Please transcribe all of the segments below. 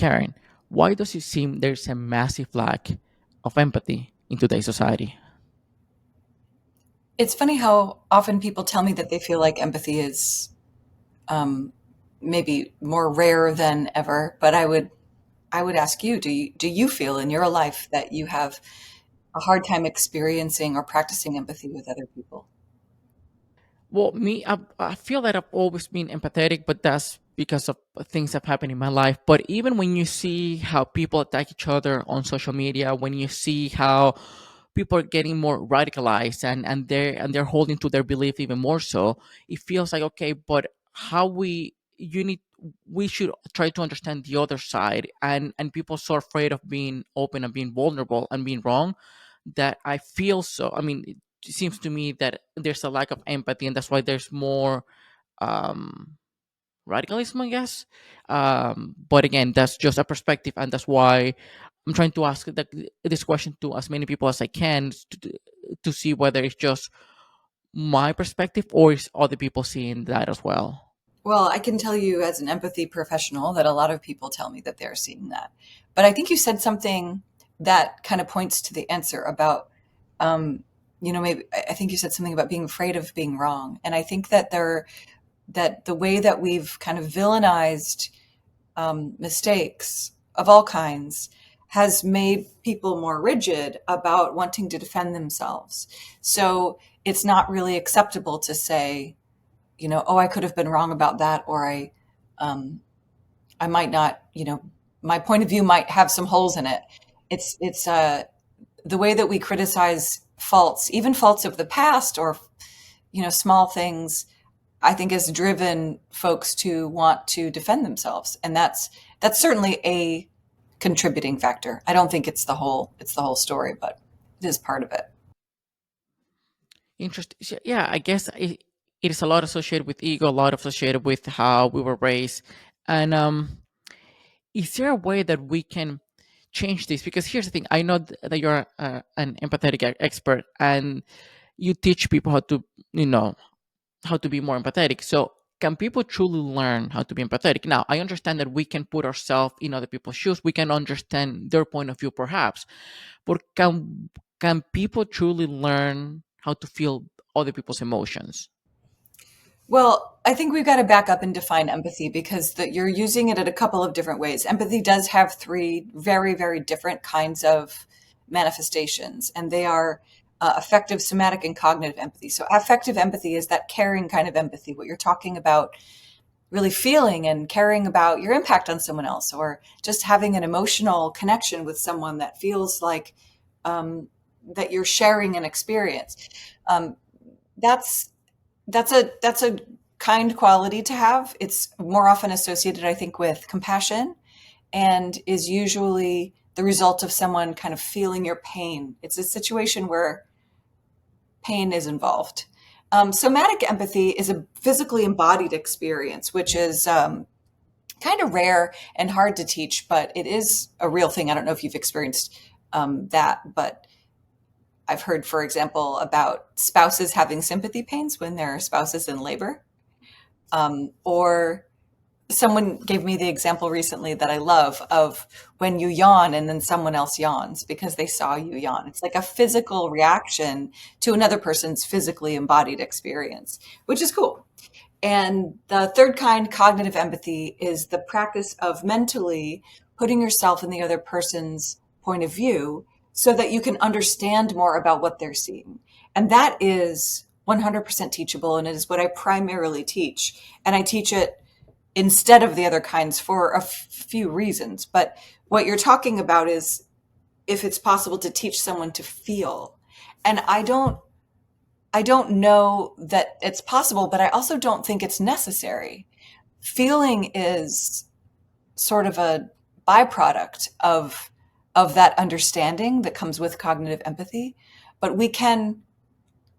caring. Why does it seem there's a massive lack of empathy in today's society? It's funny how often people tell me that they feel like empathy is um, maybe more rare than ever. But I would ask you, do you feel in your life that you have a hard time experiencing or practicing empathy with other people? Well, I feel that I've always been empathetic, but that's because of things that happened in my life. But even when you see how people attack each other on social media, when you see how people are getting more radicalized and they're holding to their belief even more so, it feels like okay, but how we should try to understand the other side, and people are so afraid of being open and being vulnerable and being wrong that I feel so. I mean, it seems to me that there's a lack of empathy, and that's why there's more um, radicalism, I guess. But again, that's just a perspective, and that's why I'm trying to ask this question to as many people as I can to see whether it's just my perspective or is other people seeing that as well. Well, I can tell you as an empathy professional that a lot of people tell me that they're seeing that. But I think you said something that kind of points to the answer about, um, maybe I think you said something about being afraid of being wrong. And I think that the way that we've kind of villainized mistakes of all kinds has made people more rigid about wanting to defend themselves. So it's not really acceptable to say, oh, I could have been wrong about that, or um, I might not, my point of view might have some holes in it. It's the way that we criticize faults, even faults of the past, or small things. I think has driven folks to want to defend themselves, and that's certainly a contributing factor. I don't think it's the whole story, but it is part of it. Interesting. Yeah, I guess it is a lot associated with ego, a lot associated with how we were raised, and is there a way that we can change this? Because here's the thing: I know that you're an empathetic expert, and you teach people how to, you know, how to be more empathetic. So, can people truly learn how to be empathetic? Now, I understand that we can put ourselves in other people's shoes. We can understand their point of view, perhaps, but can people truly learn how to feel other people's emotions? Well, I think we've got to back up and define empathy because you're using it in a couple of different ways. Empathy does have three very, very different kinds of manifestations, and they are affective, somatic, and cognitive empathy. So, affective empathy is that caring kind of empathy, what you're talking about, really feeling and caring about your impact on someone else, or just having an emotional connection with someone that feels like um, that you're sharing an experience. Um, that's that's a kind quality to have. It's more often associated, I think, with compassion and is usually the result of someone kind of feeling your pain. It's a situation where pain is involved. Somatic empathy is a physically embodied experience, which is kind of rare and hard to teach, but it is a real thing. I don't know if you've experienced that, but I've heard, for example, about spouses having sympathy pains when their spouse is in labor. Or someone gave me the example recently that I love of when you yawn and then someone else yawns because they saw you yawn. It's like a physical reaction to another person's physically embodied experience, which is cool. And the third kind, cognitive empathy, is the practice of mentally putting yourself in the other person's point of view so that you can understand more about what they're seeing. And that is 100% teachable. And it is what I primarily teach. And I teach it instead of the other kinds for a few reasons. But what you're talking about is if it's possible to teach someone to feel. And I don't know that it's possible, but I also don't think it's necessary. Feeling is sort of a byproduct of that understanding that comes with cognitive empathy, but we can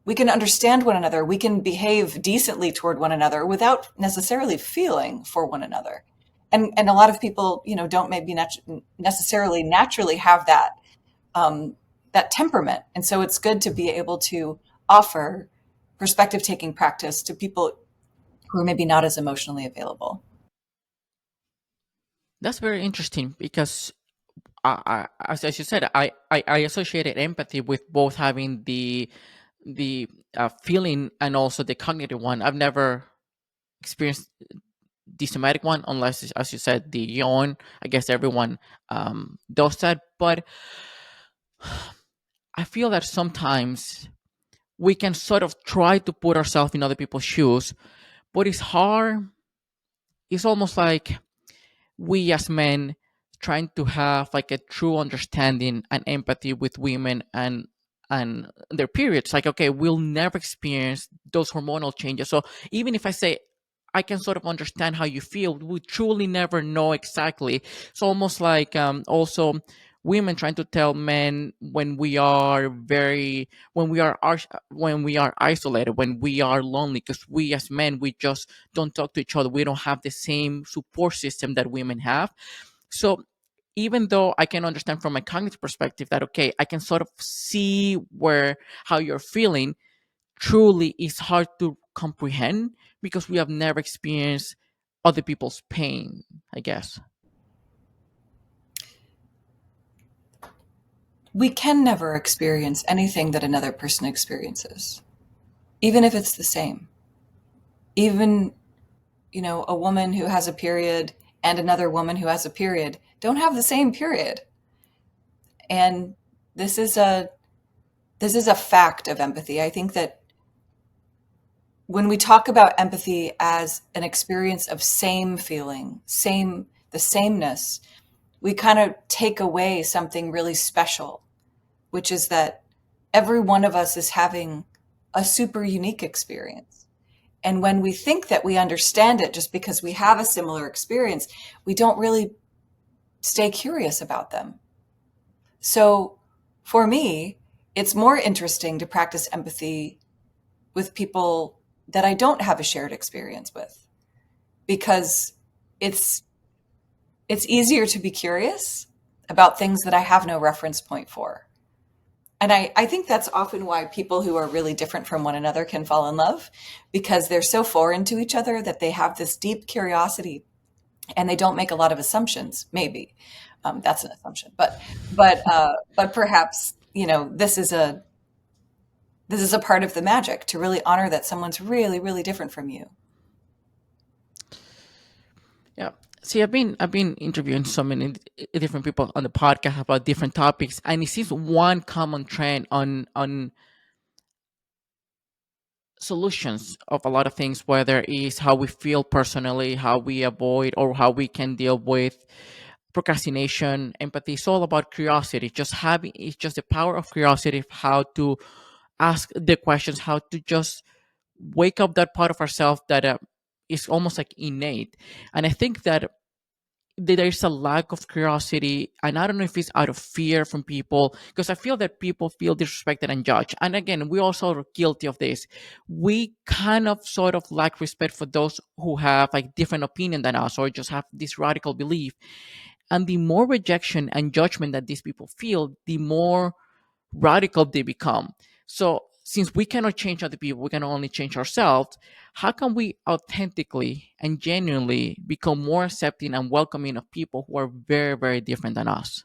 understand one another. We can behave decently toward one another without necessarily feeling for one another. And a lot of people, don't maybe necessarily naturally have that temperament. And so it's good to be able to offer perspective taking practice to people who are maybe not as emotionally available. That's very interesting because as you said, I associated empathy with both having the feeling and also the cognitive one. I've never experienced the somatic one, unless, as you said, the yawn. I guess everyone does that, but I feel that sometimes we can sort of try to put ourselves in other people's shoes, but it's hard. It's almost like we as men trying to have like a true understanding and empathy with women and their periods. Like, okay, we'll never experience those hormonal changes, so even if I say I can sort of understand how you feel, we truly never know exactly. It's almost like also women trying to tell men when we are very when we are isolated, when we are lonely, because we as men, we just don't talk to each other. We don't have the same support system that women have. So even though I can understand from my cognitive perspective that, okay, I can sort of see where how you're feeling, truly is hard to comprehend because we have never experienced other people's pain, I guess. We can never experience anything that another person experiences, even if it's the same. Even, a woman who has a period and another woman who has a period don't have the same period. And this is a this is a fact of empathy. I think that when we talk about empathy as an experience of same feeling, the sameness, we kind of take away something really special, which is that every one of us is having a super unique experience. And when we think that we understand it just because we have a similar experience, we don't really stay curious about them. So for me, it's more interesting to practice empathy with people that I don't have a shared experience with, because it's it's easier to be curious about things that I have no reference point for. And I think that's often why people who are really different from one another can fall in love, because they're so foreign to each other that they have this deep curiosity and they don't make a lot of assumptions. Maybe that's an assumption, but perhaps this is a part of the magic, to really honor that someone's really really different from you. Yeah. See, I've been interviewing so many different people on the podcast about different topics, and it seems one common trend on solutions of a lot of things, whether it's how we feel personally, how we avoid, or how we can deal with procrastination. Empathy is all about curiosity. Just having it's just the power of curiosity, of how to ask the questions, how to just wake up that part of ourselves that is almost like innate. And I think that there's a lack of curiosity, and I don't know if it's out of fear from people, because I feel that people feel disrespected and judged. And again, we also are guilty of this. We kind of sort of lack respect for those who have like different opinion than us, or just have this radical belief. And the more rejection and judgment that these people feel, the more radical they become. So since we cannot change other people, we can only change ourselves. How can we authentically and genuinely become more accepting and welcoming of people who are very, very different than us?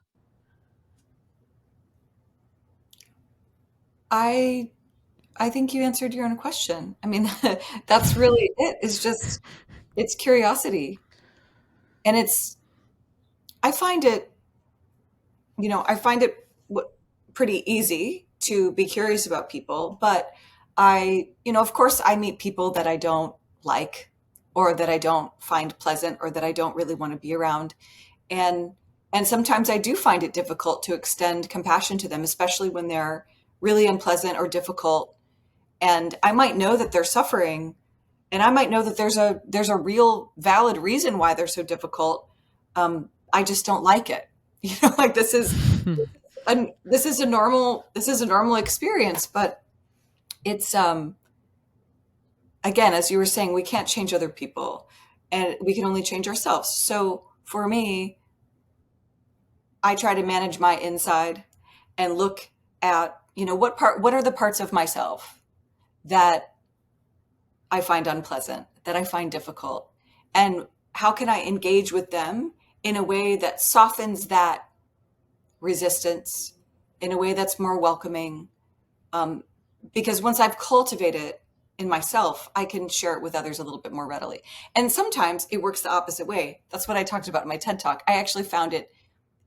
I i think you answered your own question. I mean, that's really it. It's just, it's curiosity. And I find it I find it pretty easy to be curious about people, but of course, I meet people that I don't like, or that I don't find pleasant, or that I don't really want to be around. And and sometimes I do find it difficult to extend compassion to them, especially when they're really unpleasant or difficult. And I might know that they're suffering, and I might know that there's a real valid reason why they're so difficult. I just don't like it. Like, this is a normal experience, but it's again, as you were saying, we can't change other people, and we can only change ourselves. So for me, I try to manage my inside and look at, what are the parts of myself that I find unpleasant, that I find difficult, and how can I engage with them in a way that softens that resistance, in a way that's more welcoming. Um, because once I've cultivated it in myself, I can share it with others a little bit more readily. And sometimes it works the opposite way. That's what I talked about in my TED Talk. I actually found it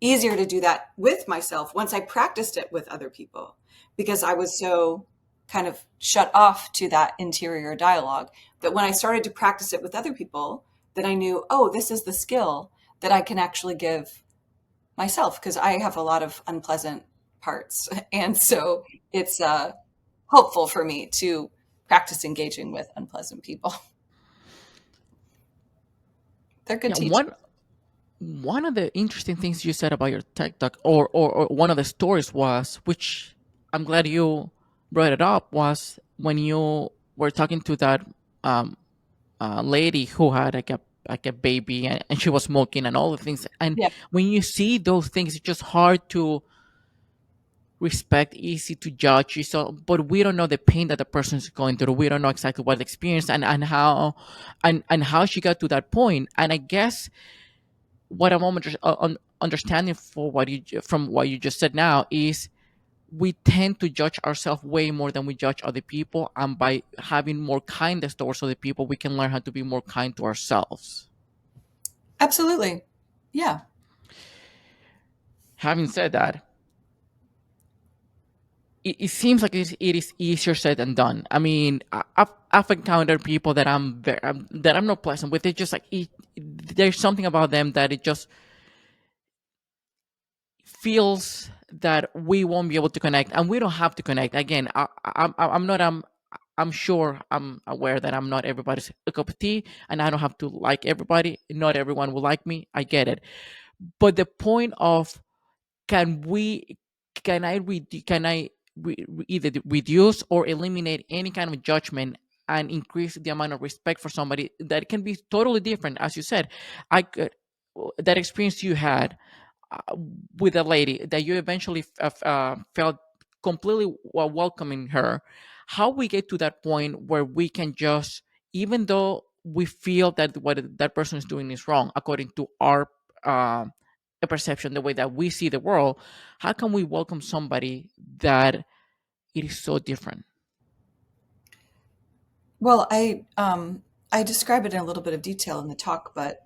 easier to do that with myself once I practiced it with other people because I was so kind of shut off to that interior dialogue that when I started to practice it with other people, that I knew, oh, this is the skill that I can actually give myself because I have a lot of unpleasant parts. And so it's helpful for me to practice engaging with unpleasant people. They're good Yeah, teachers. one of the interesting things you said about your tech talk, or one of the stories was, which I'm glad you brought it up, was when you were talking to that um, lady who had like a baby, and she was smoking and all the things. And Yeah, when you see those things, it's just hard to respect, easy to judge. So, but we don't know the pain that the person is going through. We don't know exactly what the experience and how and how she got to that point. And I guess what I'm understanding for from what you just said now is we tend to judge ourselves way more than we judge other people, and by having more kindness towards other people, we can learn how to be more kind to ourselves. absolutely. Yeah. Having said that, it seems like it is easier said than done. I mean, I've encountered people that that I'm not pleasant with. It's just like there's something about them that it just feels that we won't be able to connect, and we don't have to connect. Again, I'm not I'm sure I'm aware that I'm not everybody's a cup of tea, and I don't have to like everybody. Not everyone will like me. I get it, but the point of can we can I either reduce or eliminate any kind of judgment and increase the amount of respect for somebody that can be totally different, as you said. I could that experience you had uh, with a lady that you eventually felt completely welcoming her. How we get to that point where we can just, even though we feel that what that person is doing is wrong according to our um, perception, the way that we see the world, how can we welcome somebody that it is so different? Well, I describe it in a little bit of detail in the talk, but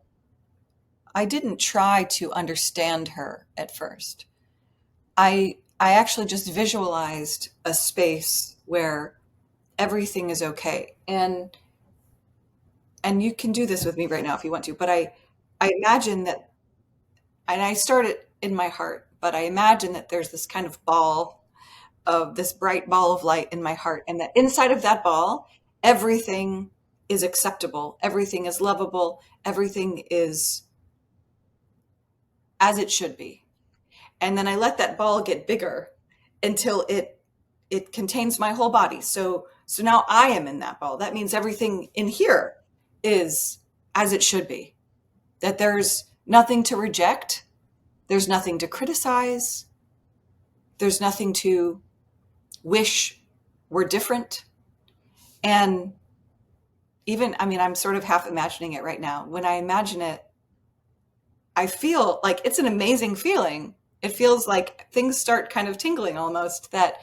I didn't try to understand her at first. I actually just visualized a space where everything is okay. And you can do this with me right now if you want to, but I imagine that, and I start it in my heart, but I imagine that there's this kind of ball, of this bright ball of light in my heart, and that inside of that ball, everything is acceptable, everything is lovable, everything is as it should be. And then I let that ball get bigger until it contains my whole body. So now I am in that ball. That means everything in here is as it should be. That there's nothing to reject, there's nothing to criticize, there's nothing to wish were different. And even, I mean, I'm sort of half imagining it right now. When I imagine it, I feel like it's an amazing feeling. It feels like things start kind of tingling almost, that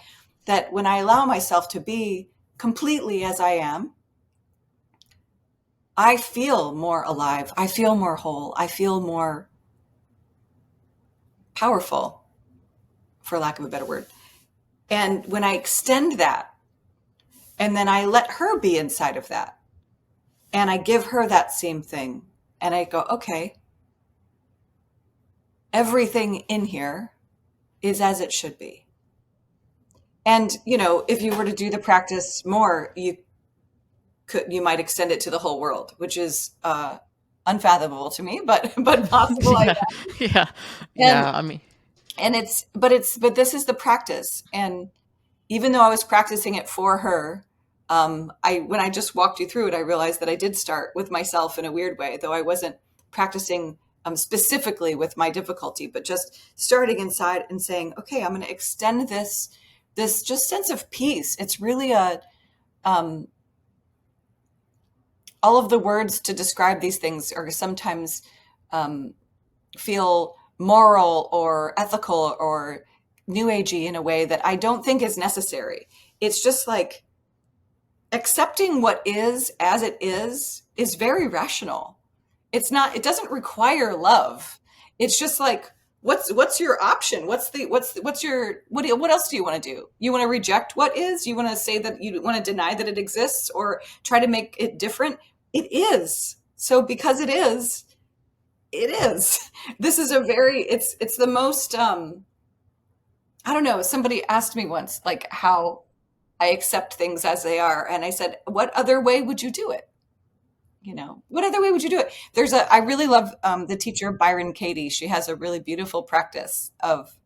when I allow myself to be completely as I am, I feel more alive. I feel more whole. I feel more powerful, for lack of a better word. And when I extend that, and then I let her be inside of that, and I give her that same thing, and I go, okay, everything in here is as it should be. And, you know, if you were to do the practice more, you might extend it to the whole world, which is unfathomable to me, but possible, I Yeah, guess. yeah, And yeah. I mean, but this is the practice. And even though I was practicing it for her, I when I just walked you through it, I realized that I did start with myself in a weird way, though I wasn't practicing specifically with my difficulty, but just starting inside and saying, okay, I'm going to extend this just sense of peace. It's really a um, all of the words to describe these things are sometimes feel moral or ethical or new agey in a way that I don't think is necessary. It's just like accepting what is as it is very rational. It's not, it doesn't require love. It's just like, what's your option? What's your, what else do you want to do? You want to reject what is? You want to say that you want to deny that it exists or try to make it different? It is. So because it is. This is a very, it's the most I don't know, somebody asked me once like how I accept things as they are, and I said, what other way would you do it? What other way would you do it? I really love the teacher Byron Katie. She has a really beautiful practice of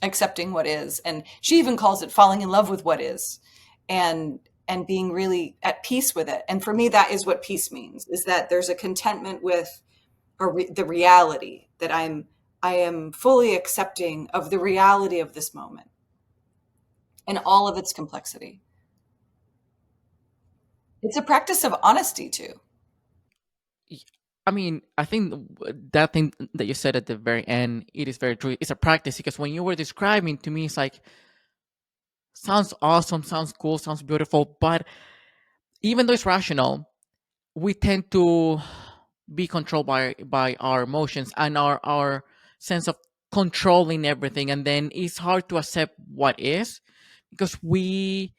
accepting what is, and she even calls it falling in love with what is, and and being really at peace with it. And for me, that is what peace means: is that there's a contentment with the reality that I am fully accepting of the reality of this moment and all of its complexity. It's a practice of honesty too. Y- I mean, I think that thing that you said at the very end, it is very true. It's a practice because when you were describing to me, it's like sounds awesome, sounds cool, sounds beautiful, but even though it's rational, we tend to be controlled by our emotions and our sense of controlling everything, and then it's hard to accept what is because we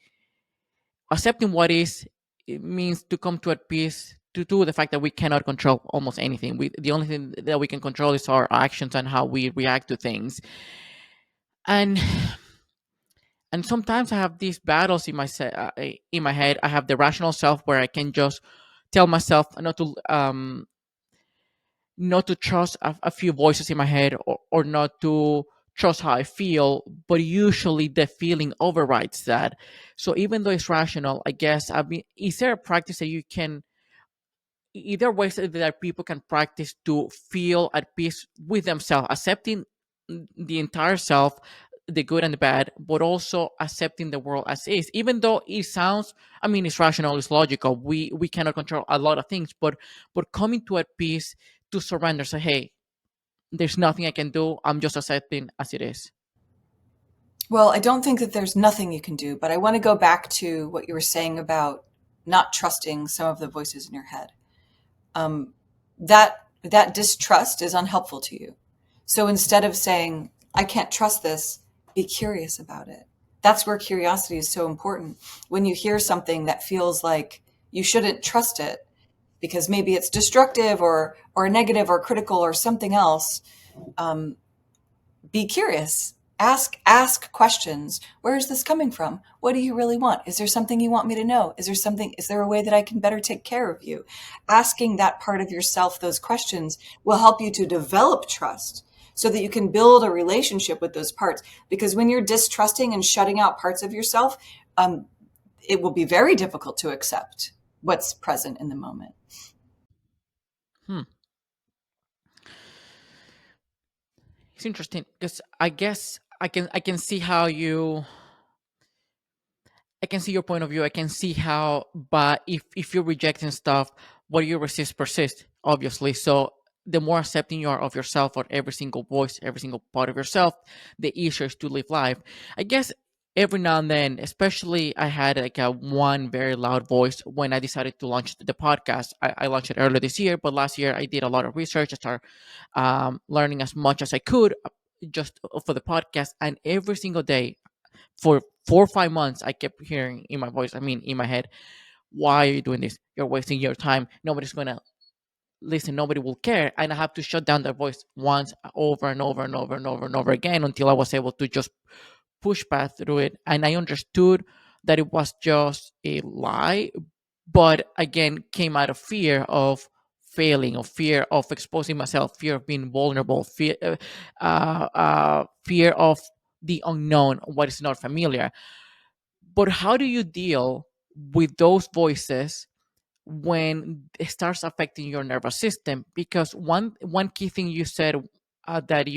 accepting what is, it means to come to a peace to the fact that we cannot control almost anything. The only thing that we can control is our actions and how we react to things. And sometimes I have these battles in my head. I have the rational self where I can just tell myself not to trust a few voices in my head, or not to trust how I feel, but usually the feeling overrides that. So even though it's rational, I guess, I mean, is there a practice that you can, either ways that people can practice to feel at peace with themselves, accepting the entire self, the good and the bad, but also accepting the world as is, even though it sounds, I mean, it's rational, it's logical, we cannot control a lot of things, but coming to a peace, to surrender, say, hey, there's nothing I can do, I'm just accepting as it is. Well, I don't think that there's nothing you can do, but I want to go back to what you were saying about not trusting some of the voices in your head. That distrust is unhelpful to you. So instead of saying, I can't trust this, be curious about it. That's where curiosity is so important. When you hear something that feels like you shouldn't trust it because maybe it's destructive or negative or critical or something else, be curious. Ask questions. Where is this coming from? What do you really want? Is there something you want me to know? Is there a way that I can better take care of you? Asking that part of yourself those questions will help you to develop trust so that you can build a relationship with those parts. Because when you're distrusting and shutting out parts of yourself, um, it will be very difficult to accept what's present in the moment. Hmm. It's interesting because I guess I can see how you I can see your point of view. I can see how, but if you're rejecting stuff, what you resist persists, obviously. So the more accepting you are of yourself, or every single voice, every single part of yourself, the easier it is to live life. I guess every now and then, especially I had like a one very loud voice when I decided to launch the podcast. I launched it earlier this year, but last year I did a lot of research. I started learning as much as I could just for the podcast, and every single day for 4 or 5 months I kept hearing in my voice, I mean in my head, why are you doing this, you're wasting your time, nobody's gonna listen, nobody will care. And I have to shut down that voice once, over and over and over and over and over again, until I was able to just push past through it, and I understood that it was just a lie, but again came out of fear of failing, of fear of exposing myself, fear of being vulnerable, fear of the unknown, what is not familiar. But how do you deal with those voices when it starts affecting your nervous system? Because one key thing you said, that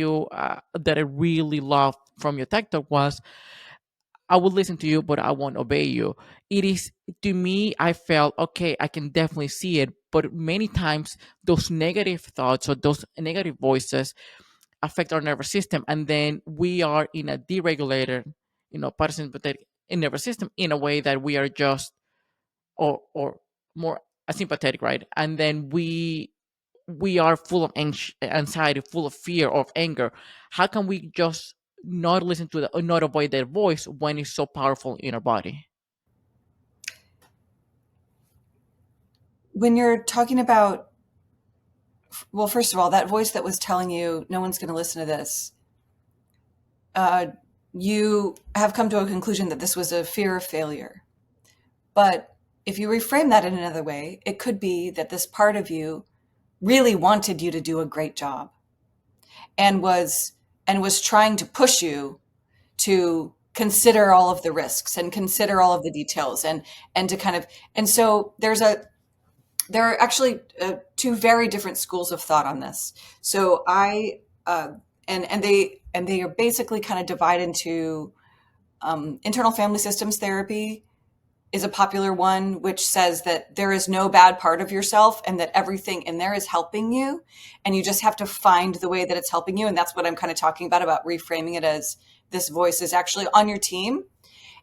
I really loved from your tech talk was, I will listen to you, but I won't obey you. It is, to me, I felt okay, I can definitely see it, but many times those negative thoughts or those negative voices affect our nervous system, and then we are in a deregulated, parasympathetic nervous system, in a way that we are just, or more asympathetic, right? And then we are full of anxiety, full of fear, of anger. How can we just not listen to or not avoid their voice when it's so powerful in our body? When you're talking about, well, first of all, that voice that was telling you no one's going to listen to this, uh, you have come to a conclusion that this was a fear of failure. But if you reframe that in another way, it could be that this part of you really wanted you to do a great job and was trying to push you to consider all of the risks and consider all of the details, and to kind of, and so there are actually two very different schools of thought on this. So I and they are basically kind of divided into, internal family systems therapy is a popular one, which says that there is no bad part of yourself and that everything in there is helping you. And you just have to find the way that it's helping you. And that's what I'm kind of talking about reframing it as this voice is actually on your team.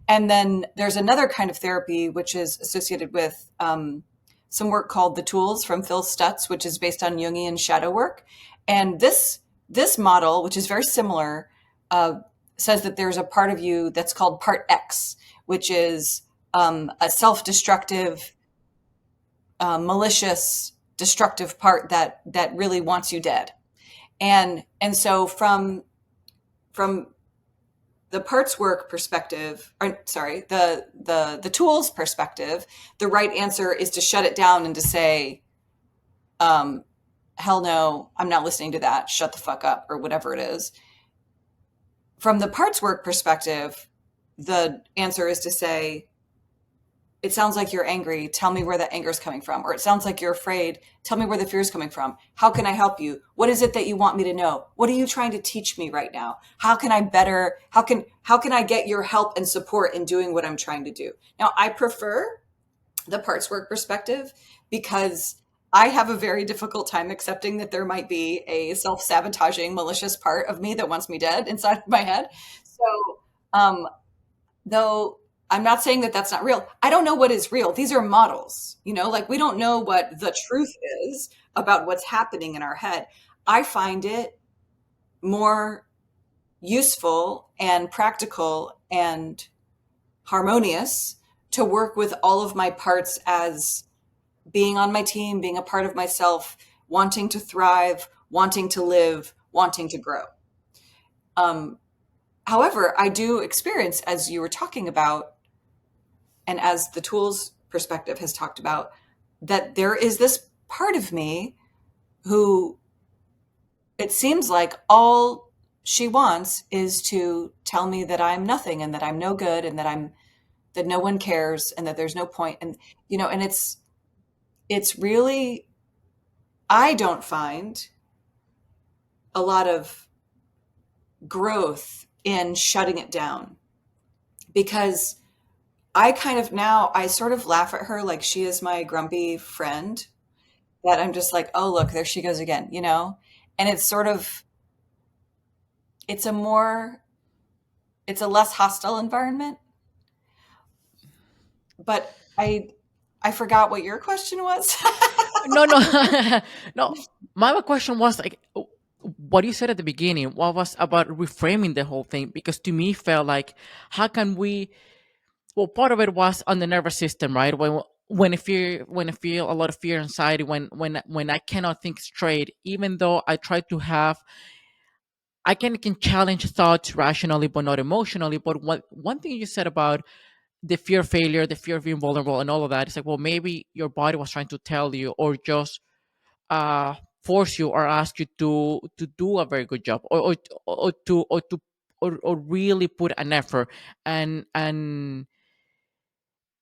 And then there's another kind of therapy, which is associated with, some work called The Tools from Phil Stutz, which is based on Jungian shadow work. And this model, which is very similar, says that there's a part of you that's called part X, which is, a self-destructive, malicious, destructive part that really wants you dead. And so from the parts work perspective, or sorry, the tools perspective, the right answer is to shut it down and to say, um, hell no, I'm not listening to that. Shut the fuck up, or whatever it is. From the parts work perspective, the answer is to say, it sounds like you're angry. Tell me where that anger is coming from. Or it sounds like you're afraid. Tell me where the fear is coming from. How can I help you? What is it that you want me to know? What are you trying to teach me right now? How can I better, how can I get your help and support in doing what I'm trying to do? Now, I prefer the parts work perspective because I have a very difficult time accepting that there might be a self-sabotaging, malicious part of me that wants me dead inside of my head. So, though I'm not saying that that's not real. I don't know what is real. These are models, like we don't know what the truth is about what's happening in our head. I find it more useful and practical and harmonious to work with all of my parts as being on my team, being a part of myself, wanting to thrive, wanting to live, wanting to grow. Um, However, I do experience, as you were talking about, and as the tools perspective has talked about, that there is this part of me who it seems like all she wants is to tell me that I'm nothing and that I'm no good and that no one cares and that there's no point. And and it's really, I don't find a lot of growth in shutting it down, because I kind of, now I sort of laugh at her like she is my grumpy friend, that I'm just like, oh, look, there she goes again, And it's sort of, it's a more, it's a less hostile environment. But I forgot what your question was. No, no, no. My question was like, what you said at the beginning. What was about reframing the whole thing? Because to me, felt like, how can we? Well, part of it was on the nervous system, right? When I feel a lot of fear, anxiety, when I cannot think straight, even though I try to have, I can challenge thoughts rationally, but not emotionally. But one thing you said about the fear of failure, the fear of being vulnerable, and all of that, it's like, well, maybe your body was trying to tell you, or just uh, force you or ask you to do a very good job, or really put an effort. And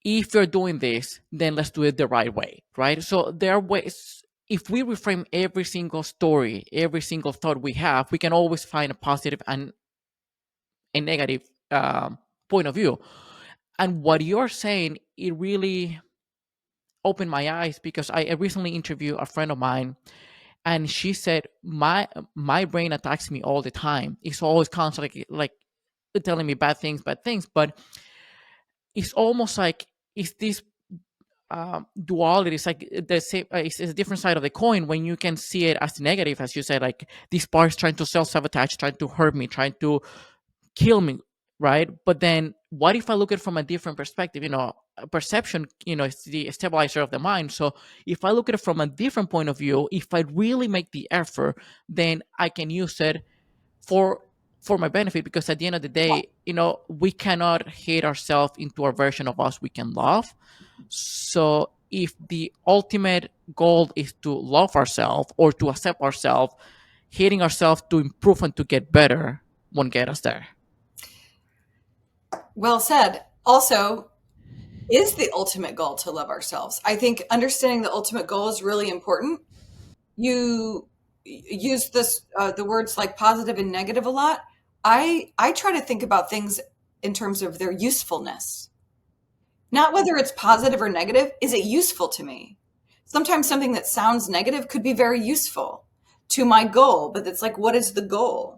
if you're doing this, then let's do it the right way, right? So there are ways. If we reframe every single story, every single thought we have, we can always find a positive and a negative point of view. And what you're saying, it really, opened my eyes because I recently interviewed a friend of mine, and she said my brain attacks me all the time. It's always constantly like telling me bad things, but it's almost like it's this duality. It's like the same. It's a different side of the coin when you can see it as negative, as you said, like this part is trying to self sabotage, trying to hurt me, trying to kill me, right? But then what if I look at it from a different perspective? Perception, is the stabilizer of the mind. So if I look at it from a different point of view, if I really make the effort, then I can use it for my benefit, because at the end of the day, we cannot hate ourselves into a version of us we can love. So if the ultimate goal is to love ourselves or to accept ourselves, hating ourselves to improve and to get better won't get us there. Well said. Also, is the ultimate goal to love ourselves? I think understanding the ultimate goal is really important. You use the words like positive and negative a lot. I try to think about things in terms of their usefulness, not whether it's positive or negative. Is it useful to me? Sometimes something that sounds negative could be very useful to my goal, but it's like, what is the goal?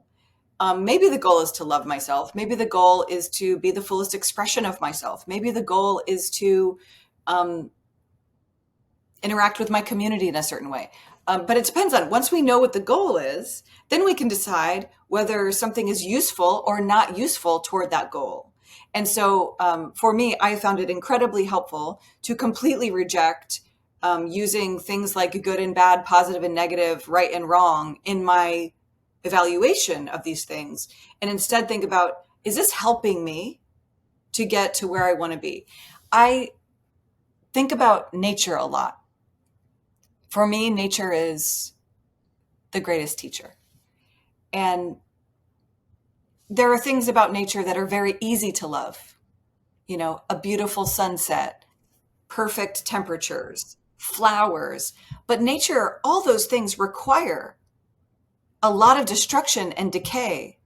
Maybe the goal is to love myself. Maybe the goal is to be the fullest expression of myself. Maybe the goal is to um, interact with my community in a certain way. But it depends on, once we know what the goal is, then we can decide whether something is useful or not useful toward that goal. And so for me, I found it incredibly helpful to completely reject using things like good and bad, positive and negative, right and wrong in my evaluation of these things. And instead think about, is this helping me to get to where I want to be? I think about nature a lot. For me, nature is the greatest teacher. And there are things about nature that are very easy to love. A beautiful sunset, perfect temperatures, flowers. But nature, all those things require a lot of destruction and decay.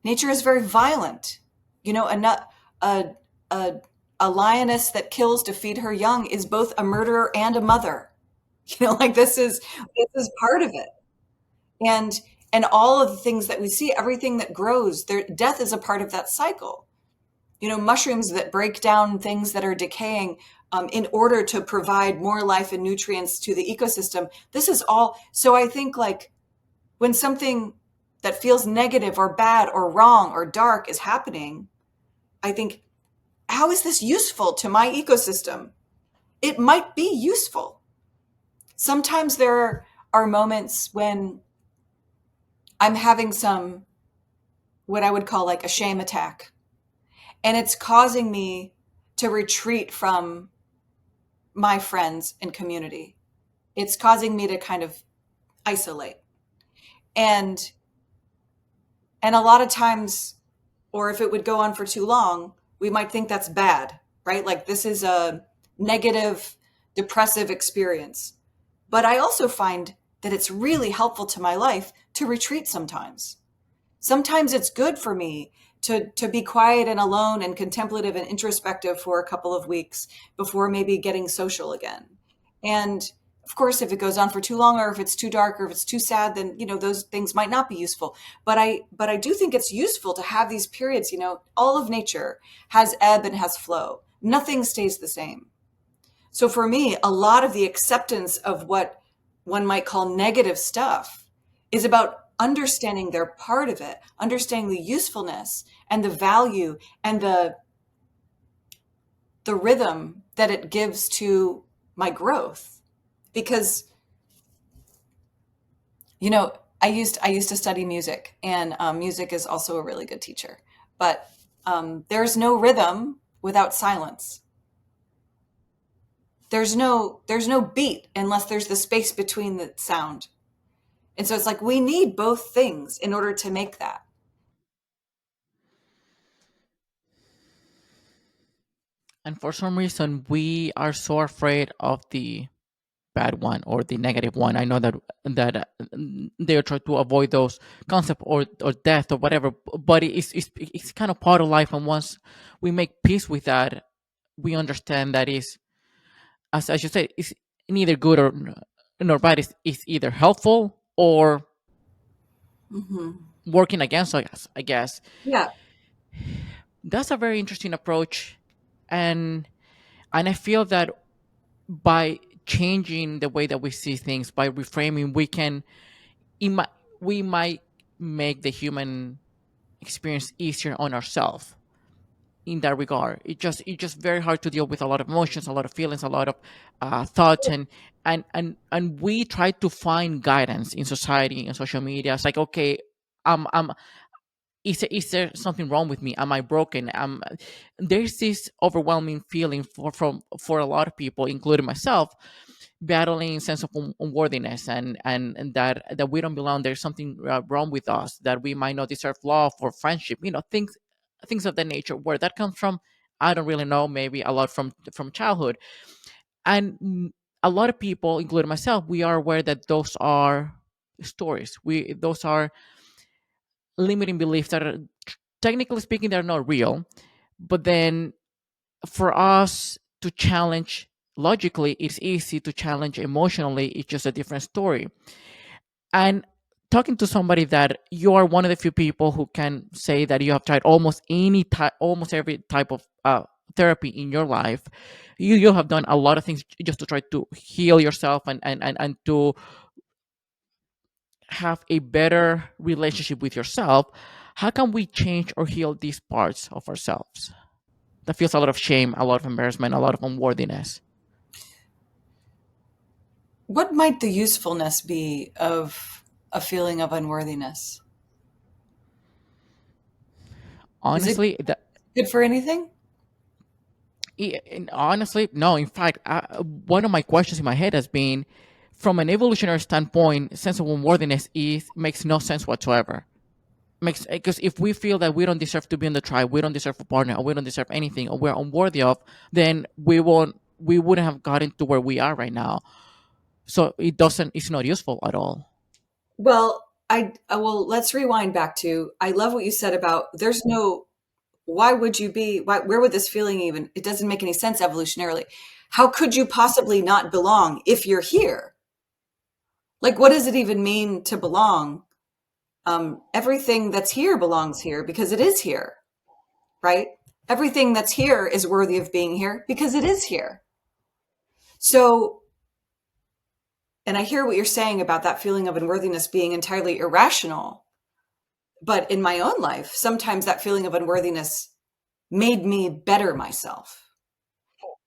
Nature is very violent. A, a, a lioness that kills to feed her young is both a murderer and a mother. Like this is part of it. and and all of the things that we see, everything that grows, their death is a part of that cycle. Mushrooms that break down things that are decaying in order to provide more life and nutrients to the ecosystem. This is all. So I think, like, when something that feels negative or bad or wrong or dark is happening, I think, how is this useful to my ecosystem? It might be useful. Sometimes there are moments when I'm having some, what I would call like a shame attack. And it's causing me to retreat from my friends and community. It's causing me to kind of isolate. And and a lot of times, or if it would go on for too long, we might think that's bad, right? Like, this is a negative, depressive experience. But I also find that it's really helpful to my life to retreat sometimes. Sometimes it's good for me to be quiet and alone and contemplative and introspective for a couple of weeks before maybe getting social again. And of course, if it goes on for too long, or if it's too dark, or if it's too sad, then those things might not be useful. But I do think it's useful to have these periods. All of nature has ebb and has flow. Nothing stays the same. So for me, a lot of the acceptance of what one might call negative stuff is about understanding they're part of it, understanding the usefulness and the value and the rhythm that it gives to my growth. Because I used to study music, and music is also a really good teacher. But there's no rhythm without silence. There's no beat unless there's the space between the sound. And so it's like we need both things in order to make that. And for some reason, we are so afraid of the bad one or the negative one. I know that they try to avoid those concept, or death or whatever, but it's kind of part of life. And once we make peace with that, we understand that is as you said, it's neither good or nor bad. It's either helpful or Hmm. working against us, I guess. Yeah. That's a very interesting approach, and I feel that by changing the way that we see things, by reframing, it might, we might make the human experience easier on ourselves in that regard. It's just very hard to deal with a lot of emotions, a lot of feelings, a lot of thoughts, and we try to find guidance in society and social media. It's like, okay, I'm is there something wrong with me? Am I broken? There's this overwhelming feeling for a lot of people, including myself, battling sense of unworthiness, and that we don't belong. There's something wrong with us, that we might not deserve love or friendship, things of that nature. Where that comes from, I don't really know. Maybe a lot from childhood. And a lot of people, including myself, we are aware that those are stories. We Those are limiting beliefs that are, technically speaking, they're not real. But then for us to challenge logically, it's easy. To challenge emotionally, it's just a different story. And talking to somebody that you are one of the few people who can say that you have tried almost every type of therapy in your life. You have done a lot of things just to try to heal yourself, and to have a better relationship with yourself. How can we change or heal these parts of ourselves that feels a lot of shame, a lot of embarrassment, a lot of unworthiness? What might the usefulness be of a feeling of unworthiness? Is it Honestly, good for anything? honestly, no. In fact, one of my questions in my head has been, from an evolutionary standpoint, sense of unworthiness is makes no sense whatsoever. Makes Because if we feel that we don't deserve to be in the tribe, we don't deserve a partner, or we don't deserve anything, or we're unworthy of, then we wouldn't have gotten to where we are right now. So it's not useful at all. Well, well, let's rewind back to, I love what you said about there's no, why would you be, where would this feeling even, it doesn't make any sense evolutionarily. How could you possibly not belong if you're here? Like, what does it even mean to belong? Everything that's here belongs here because it is here, right? Everything that's here is worthy of being here because it is here. So, and I hear what you're saying about that feeling of unworthiness being entirely irrational. But in my own life, sometimes that feeling of unworthiness made me better myself.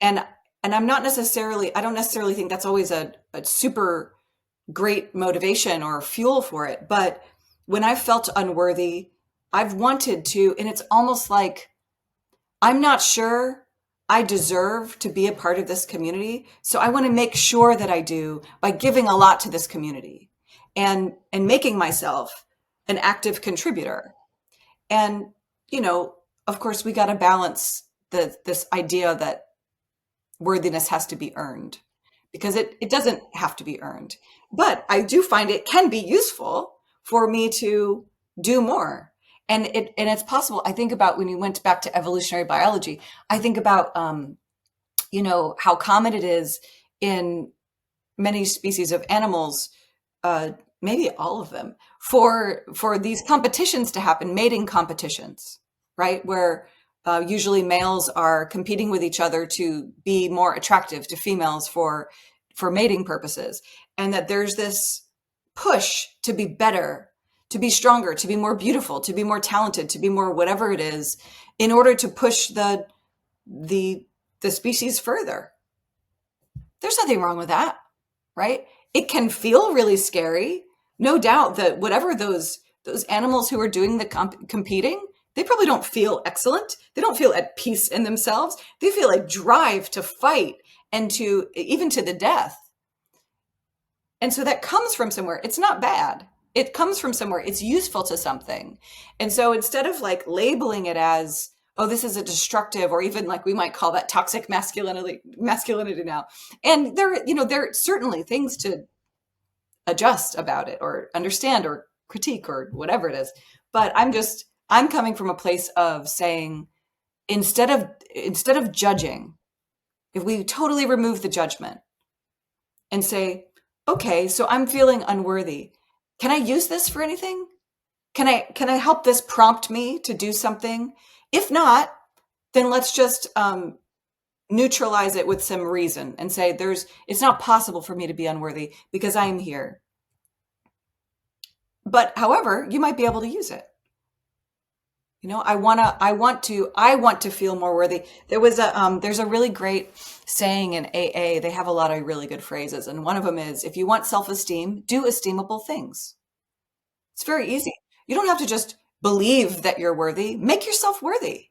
And I don't necessarily think that's always a super great motivation or fuel for it. But when I felt unworthy, I've wanted to, and it's almost like I'm not sure I deserve to be a part of this community. So I want to make sure that I do by giving a lot to this community and making myself an active contributor. And, you know, of course, we got to balance this idea that worthiness has to be earned because it doesn't have to be earned. But I do find it can be useful for me to do more. And it's possible. I think about when you went back to evolutionary biology, I think about, how common it is in many species of animals, uh, maybe all of them, for these competitions to happen, mating competitions, right? Where usually males are competing with each other to be more attractive to females for mating purposes, and that there's this push to be better, to be stronger, to be more beautiful, to be more talented, to be more whatever it is, in order to push the the species further. There's nothing wrong with that, right? It can feel really scary. No doubt that whatever those animals who are doing the competing, they probably don't feel excellent. They don't feel at peace in themselves. They feel a drive to fight and to even to the death. And so that comes from somewhere. It's not bad. It comes from somewhere. It's useful to something. And so instead of like labeling it as, oh, this is a destructive, or even like we might call that toxic masculinity now. And there are certainly things to adjust about it or understand or critique or whatever it is. But I'm coming from a place of saying, instead of judging, if we totally remove the judgment and say, okay, so I'm feeling unworthy. Can I use this for anything? Can I help this prompt me to do something? If not, then let's just neutralize it with some reason and say it's not possible for me to be unworthy because I'm here. But however, you might be able to use it. I want to feel more worthy. There's a really great saying in AA. They have a lot of really good phrases, and one of them is, if you want self-esteem, do esteemable things. It's very easy. You don't have to just believe that you're worthy. Make yourself worthy,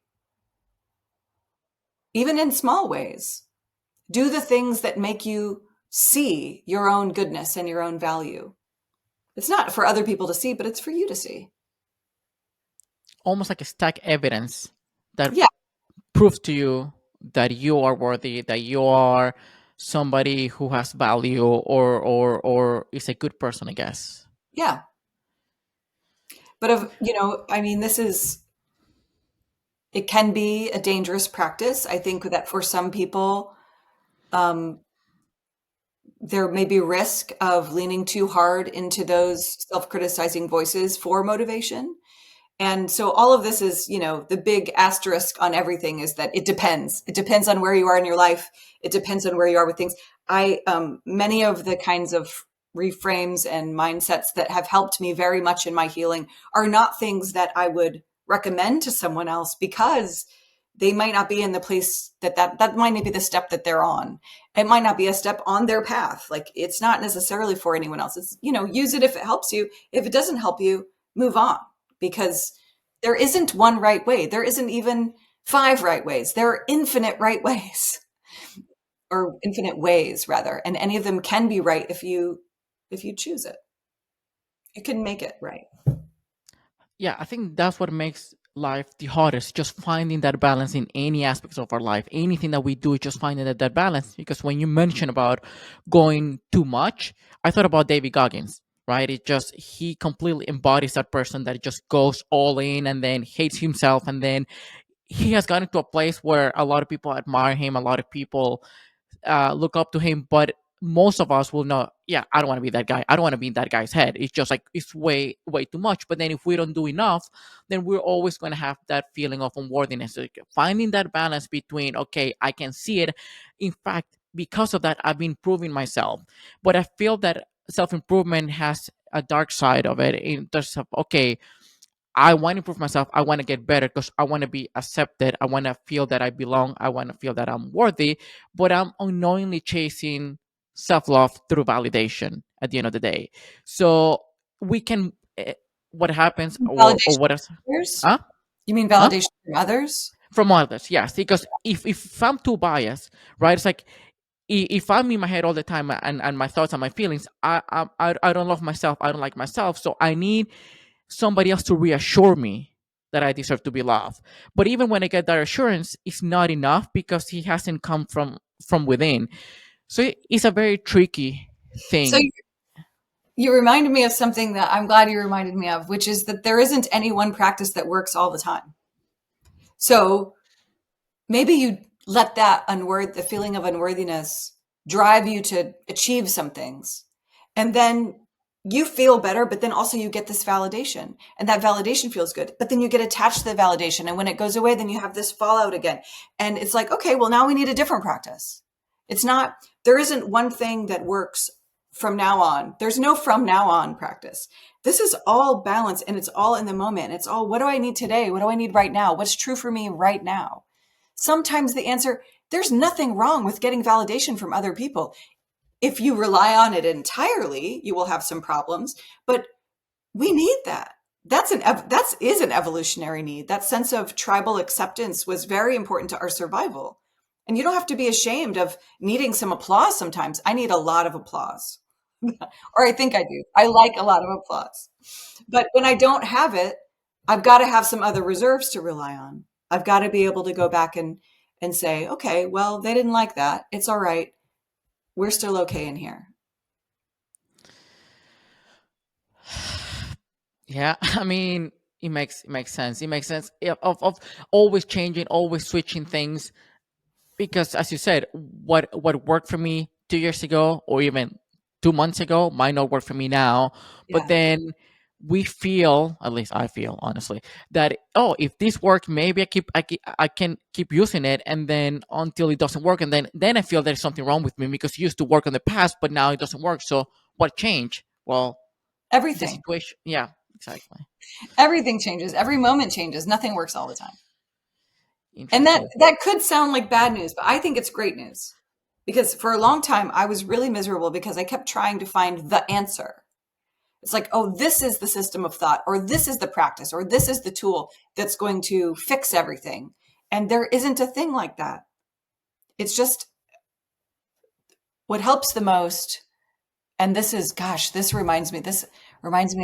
even in small ways. Do the things that make you see your own goodness and your own value. It's not for other people to see, but it's for you to see. Almost like a stack evidence that Yeah, proves to you that you are worthy, that you are somebody who has value, or is a good person, I guess. yeah. But I mean, it can be a dangerous practice. I think that for some people, um, there may be risk of leaning too hard into those self-criticizing voices for motivation. And so all of this is, the big asterisk on everything is that it depends. It depends on where you are in your life. It depends on where you are with things. Many of the kinds of reframes and mindsets that have helped me very much in my healing are not things that I would recommend to someone else because they might not be in the place that might not be the step that they're on. It might not be a step on their path. Like, it's not necessarily for anyone else. It's, use it if it helps you. If it doesn't help you, move on, because there isn't one right way. There isn't even five right ways. There are infinite right ways, or infinite ways rather, and any of them can be right if you choose it. You can make it right. Yeah, I think that's what makes life the hardest, just finding that balance in any aspects of our life. Anything that we do, just finding that balance. Because when you mention about going too much, I thought about David Goggins, right? He completely embodies that person that just goes all in and then hates himself, and then he has gotten to a place where a lot of people admire him, a lot of people look up to him, but most of us will not. Yeah, I don't want to be that guy. I don't want to be in that guy's head. It's just like it's way too much. But then if we don't do enough, then we're always going to have that feeling of unworthiness. Like, finding that balance between, okay, I can see it. In fact, because of that, I've been improving myself, but I feel that self improvement has a dark side of it in terms of, okay, I want to improve myself. I want to get better because I want to be accepted. I want to feel that I belong. I want to feel that I'm worthy. But I'm unknowingly chasing self love through validation at the end of the day. So we can, what happens, or Validation what else? from others? Huh? You mean Huh? validation from others? From others, yes. Because if I'm too biased, right? It's like, if I'm in my head all the time, and my thoughts and my feelings, I don't love myself. I don't like myself. So I need somebody else to reassure me that I deserve to be loved. But even when I get that assurance, it's not enough because he hasn't come from within. So it's a very tricky So thing. you reminded me of something that I'm glad you reminded me of, which is that there isn't any one practice that works all the time. So maybe you let the feeling of unworthiness drive you to achieve some things. And then you feel better, but then also you get this validation, and that validation feels good. But then you get attached to the validation. And when it goes away, then you have this fallout again. And it's like, okay, well, now we need a different practice. There isn't one thing that works from now on. There's no from now on practice. This is all balance, and it's all in the moment. It's all, what do I need today? What do I need right now? What's true for me right now? Sometimes the answer, there's nothing wrong with getting validation from other people. If you rely on it entirely, you will have some problems, but we need that. That is an evolutionary need. That sense of tribal acceptance was very important to our survival. And you don't have to be ashamed of needing some applause sometimes. I need a lot of applause. Or I think I do. I like a lot of applause. But when I don't have it, I've got to have some other reserves to rely on. I've got to be able to go back and say, okay, well, they didn't like that. It's all right. We're still okay in here. Yeah, I mean, it makes sense. It makes sense, of always changing, always switching things. because as you said, what worked for me 2 years ago or even 2 months ago might not work for me now. But Yeah. then we feel, at least I feel honestly, that oh, if this works, maybe I can keep using it, and then until it doesn't work, and then I feel there's something wrong with me because it used to work in the past, but now it doesn't work. So what changed? Well, the Everything. situation. Yeah, exactly. Everything changes. Every moment changes. Nothing works all the time. And that Interesting. that could sound like bad news, but I think it's great news. Because for a long time I was really miserable because I kept trying to find the answer. It's like, oh, this is the system of thought, or this is the practice, or this is the tool that's going to fix everything. And there isn't a thing like that. It's just what helps the most. And this is, gosh, this reminds me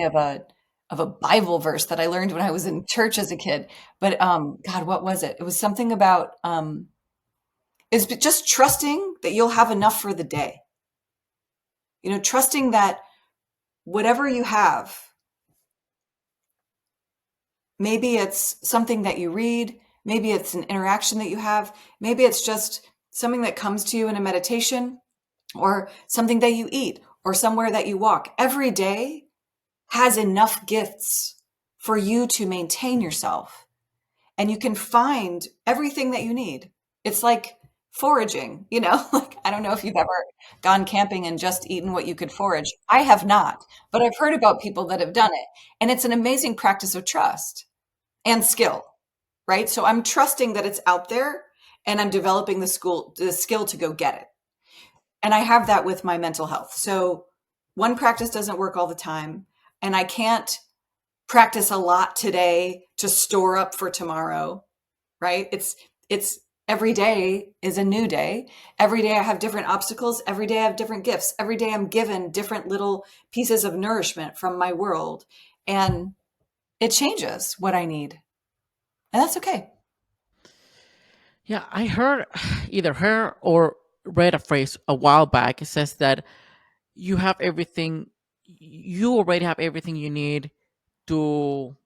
of a Bible verse that I learned when I was in church as a kid. But God, what was it? It was something about is just trusting that you'll have enough for the day. Trusting that whatever you have, maybe it's something that you read, maybe it's an interaction that you have, maybe it's just something that comes to you in a meditation, or something that you eat, or somewhere that you walk. Every day has enough gifts for you to maintain yourself, and you can find everything that you need. It's like foraging, like I don't know if you've ever gone camping and just eaten what you could forage. I have not, but I've heard about people that have done it. And it's an amazing practice of trust and skill, right? So I'm trusting that it's out there, and I'm developing the skill to go get it. And I have that with my mental health. So one practice doesn't work all the time, and I can't practice a lot today to store up for tomorrow, right? It's every day is a new day. Every day I have different obstacles. Every day I have different gifts. Every day I'm given different little pieces of nourishment from my world. And it changes what I need. And that's okay. Yeah, I heard either her or read a phrase a while back. It says that you have everything, you already have everything you need to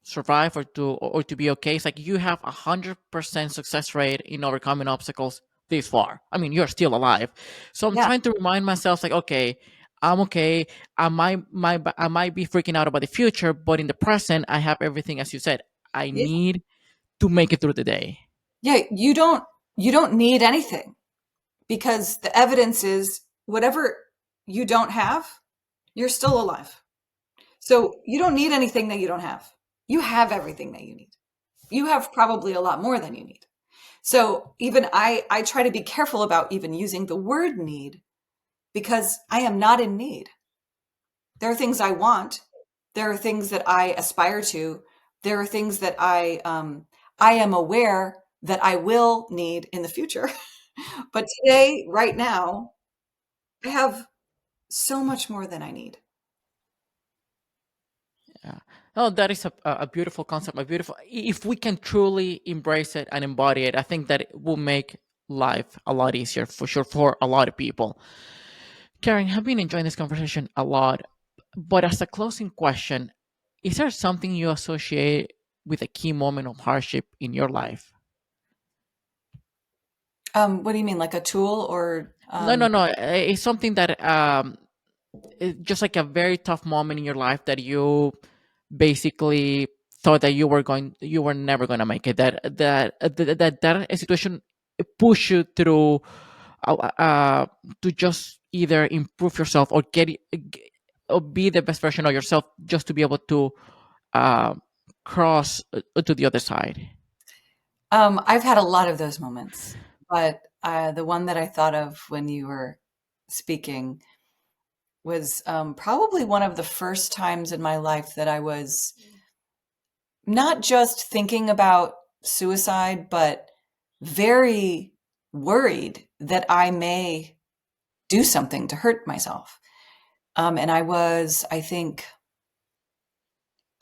survive or to be okay. It's like you have 100% success rate in overcoming obstacles this far. I mean, you're still alive. So I'm Yeah. trying to remind myself, like, okay, I'm okay. I might be freaking out about the future, but in the present, I have everything, as you said, I Yeah. need to make it through the day. Yeah. You don't need anything, because the evidence is whatever you don't have, you're still alive. So you don't need anything that you don't have. You have everything that you need. You have probably a lot more than you need. So even I try to be careful about even using the word need, because I am not in need. There are things I want. There are things that I aspire to. There are things that I am aware that I will need in the future. But today, right now, I have so much more than I need. Yeah. Oh, that is a beautiful concept. A beautiful. If we can truly embrace it and embody it, I think that it will make life a lot easier for sure for a lot of people. Karen, I've been enjoying this conversation a lot. But as a closing question, is there something you associate with a key moment of hardship in your life? What do you mean, like a tool or No, no, no. It's something that just like a very tough moment in your life that you basically thought that you were never going to make it, that situation push you through to just either improve yourself or or be the best version of yourself just to be able to uh, cross to the other side. I've had a lot of those moments, but the one that I thought of when you were speaking was probably one of the first times in my life that I was not just thinking about suicide, but very worried that I may do something to hurt myself. And I was, I think,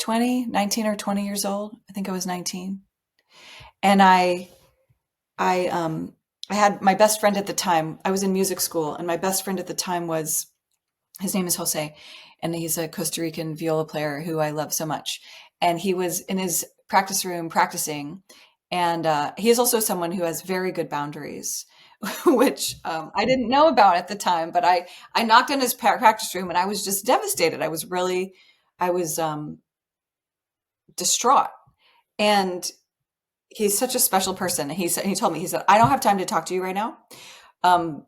19 or 20 years old. I think I was 19. And I had my best friend at the time. I was in music school, and my best friend at the time was, his name is Jose, and he's a Costa Rican viola player who I love so much. And he was in his practice room practicing, And he is also someone who has very good boundaries, which I didn't know about at the time. But I knocked on his practice room, and I was just devastated. I was distraught. And he's such a special person. He told me, he said, I don't have time to talk to you right now.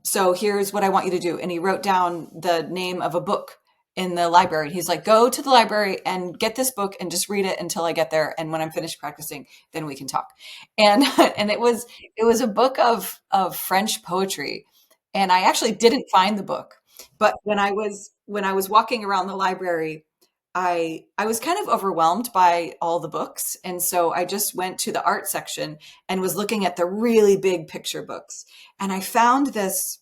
So here's what I want you to do. And he wrote down the name of a book in the library. He's like, go to the library and get this book and just read it until I get there. And when I'm finished practicing, then we can talk. And and it was a book of French poetry. And I actually didn't find the book. But when I was walking around the library, I was kind of overwhelmed by all the books. And so I just went to the art section and was looking at the really big picture books. And I found this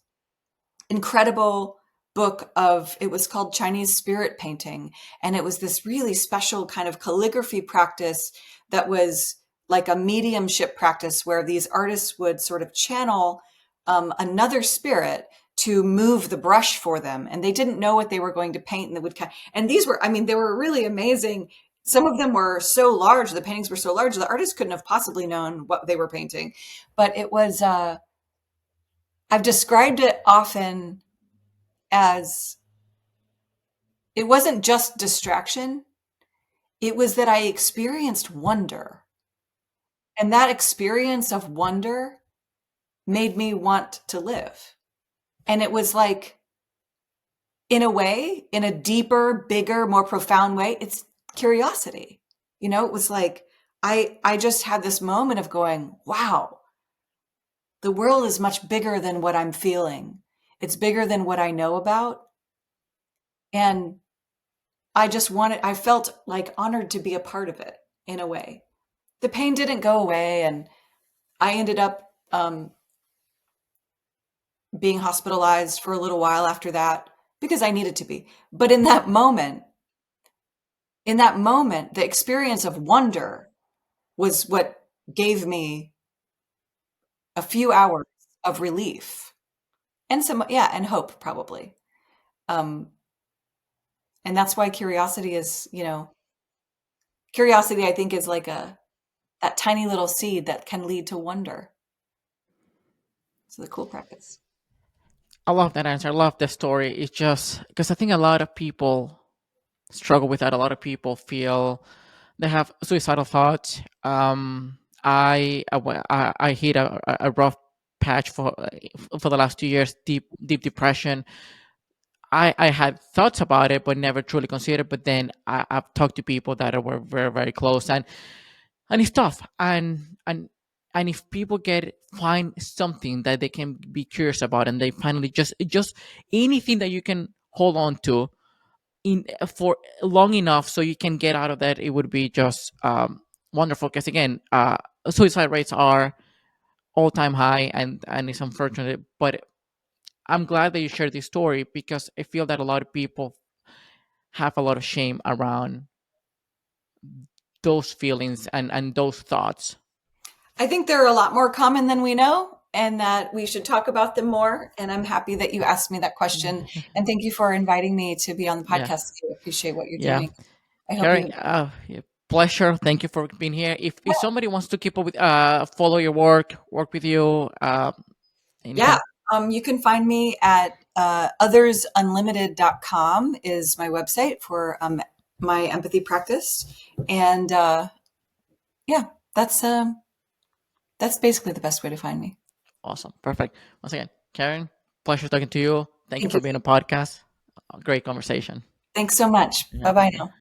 incredible book of, it was called Chinese spirit painting. And it was this really special kind of calligraphy practice that was like a mediumship practice where these artists would sort of channel another spirit to move the brush for them. And they didn't know what they were going to paint. And they would kind and these were, I mean, they were really amazing. Some of them were so large, the paintings were so large, the artists couldn't have possibly known what they were painting. But it was, I've described it often as, it wasn't just distraction, it was that I experienced wonder. And that experience of wonder made me want to live. And it was like, in a way, in a deeper, bigger, more profound way, it's curiosity. You know, it was like, I just had this moment of going, wow, the world is much bigger than what I'm feeling. It's bigger than what I know about. And I felt like honored to be a part of it in a way. The pain didn't go away, and I ended up being hospitalized for a little while after that because I needed to be. But in that moment, the experience of wonder was what gave me a few hours of relief and some, yeah, and hope probably. Um, and that's why curiosity is, you know, curiosity, I think, is like that tiny little seed that can lead to wonder. So the cool practice. I love that answer. I love the story. It's just because I think a lot of people struggle with that. A lot of people feel they have suicidal thoughts. I hit a rough patch for the last 2 years, deep depression. I had thoughts about it, but never truly considered. But then I've talked to people that were very close, and it's tough. And if people get find something that they can be curious about, and they finally just anything that you can hold on to in for long enough so you can get out of that, it would be just wonderful. Because again, suicide rates are all time high, and it's unfortunate, but I'm glad that you shared this story because I feel that a lot of people have a lot of shame around those feelings and those thoughts. I think they're a lot more common than we know, and that we should talk about them more. And I'm happy that you asked me that question. And thank you for inviting me to be on the Yeah, podcast. I appreciate what you're yeah. doing. I hope Karen, you, yeah, pleasure. Thank you for being here. If somebody wants to keep up with follow your work with you, yeah. anything? You can find me at othersunlimited.com is my website for my empathy practice. And yeah, that's basically the best way to find me. Awesome, perfect. Once again, Karen, pleasure talking to you. Thank you Thank for you. being a podcast. Great conversation. Thanks so much. Yeah. Bye bye now.